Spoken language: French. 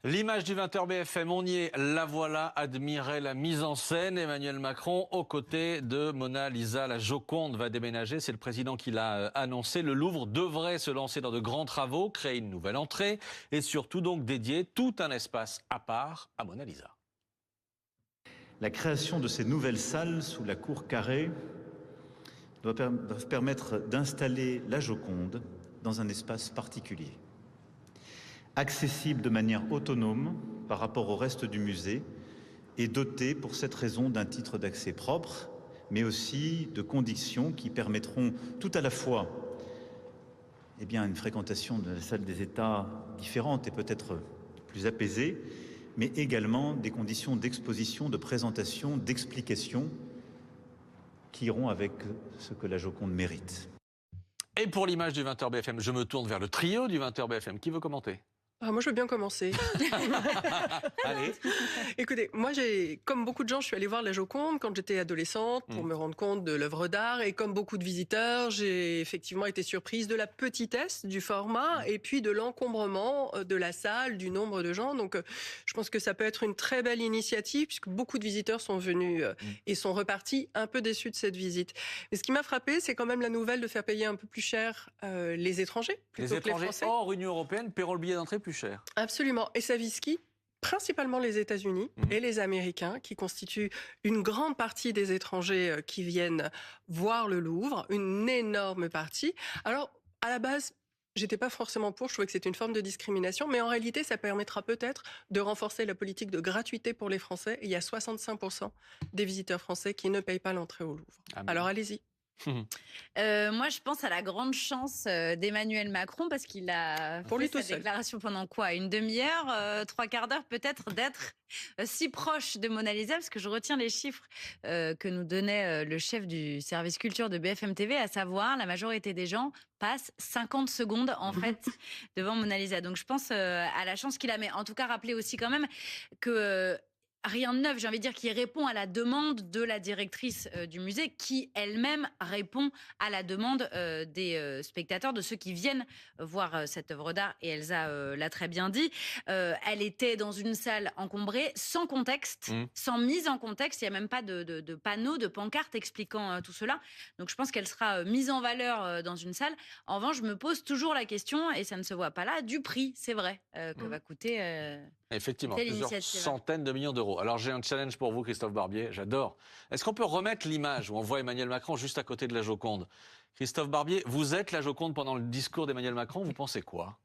L'image du 20h BFM, on y est, la voilà, admirez la mise en scène. Emmanuel Macron aux côtés de Mona Lisa. La Joconde va déménager, c'est le président qui l'a annoncé. Le Louvre devrait se lancer dans de grands travaux, créer une nouvelle entrée et surtout donc dédier tout un espace à part à Mona Lisa. La création de ces nouvelles salles sous la cour carrée doit permettre d'installer la Joconde dans un espace particulier, accessible de manière autonome par rapport au reste du musée et doté pour cette raison d'un titre d'accès propre, mais aussi de conditions qui permettront tout à la fois une fréquentation de la salle des États différente et peut-être plus apaisée, mais également des conditions d'exposition, de présentation, d'explication qui iront avec ce que la Joconde mérite. Et pour l'image du 20h BFM, je me tourne vers le trio du 20h BFM. Qui veut commenter ? Moi, je veux bien commencer. Allez. Écoutez, moi, comme beaucoup de gens, je suis allée voir la Joconde quand j'étais adolescente pour me rendre compte de l'œuvre d'art. Et comme beaucoup de visiteurs, j'ai effectivement été surprise de la petitesse du format et puis de l'encombrement de la salle, du nombre de gens. Donc, je pense que ça peut être une très belle initiative puisque beaucoup de visiteurs sont venus et sont repartis un peu déçus de cette visite. Mais ce qui m'a frappé, c'est quand même la nouvelle de faire payer un peu plus cher les étrangers plutôt Les que les étrangers Français. hors Union européenne paieront le billet d'entrée plus cher. Absolument. Et ça vise qui ? Principalement les États-Unis et les Américains, qui constituent une grande partie des étrangers qui viennent voir le Louvre, une énorme partie. Alors, à la base, j'étais pas forcément pour, je trouvais que c'était une forme de discrimination, mais en réalité, ça permettra peut-être de renforcer la politique de gratuité pour les Français. Et il y a 65% des visiteurs français qui ne payent pas l'entrée au Louvre. Alors, allez-y. Moi, je pense à la grande chance d'Emmanuel Macron parce qu'il a fait sa déclaration pendant quoi ? Une demi-heure, trois quarts d'heure peut-être, d'être si proche de Mona Lisa, parce que je retiens les chiffres que nous donnait le chef du service culture de BFM TV, à savoir la majorité des gens passent 50 secondes en fait devant Mona Lisa. Donc je pense à la chance qu'il a, mais en tout cas rappeler aussi quand même que rien de neuf, j'ai envie de dire, qui répond à la demande de la directrice du musée, qui elle-même répond à la demande des spectateurs, de ceux qui viennent voir cette œuvre d'art. Et Elsa l'a très bien dit. Elle était dans une salle encombrée, sans contexte, sans mise en contexte. Il n'y a même pas de panneaux, de pancartes expliquant tout cela. Donc je pense qu'elle sera mise en valeur dans une salle. En revanche, je me pose toujours la question, et ça ne se voit pas là, du prix, c'est vrai, que va coûter... Effectivement, plusieurs centaines de millions d'euros. Alors j'ai un challenge pour vous, Christophe Barbier, j'adore. Est-ce qu'on peut remettre l'image où on voit Emmanuel Macron juste à côté de la Joconde ? Christophe Barbier, vous êtes la Joconde pendant le discours d'Emmanuel Macron, vous pensez quoi ?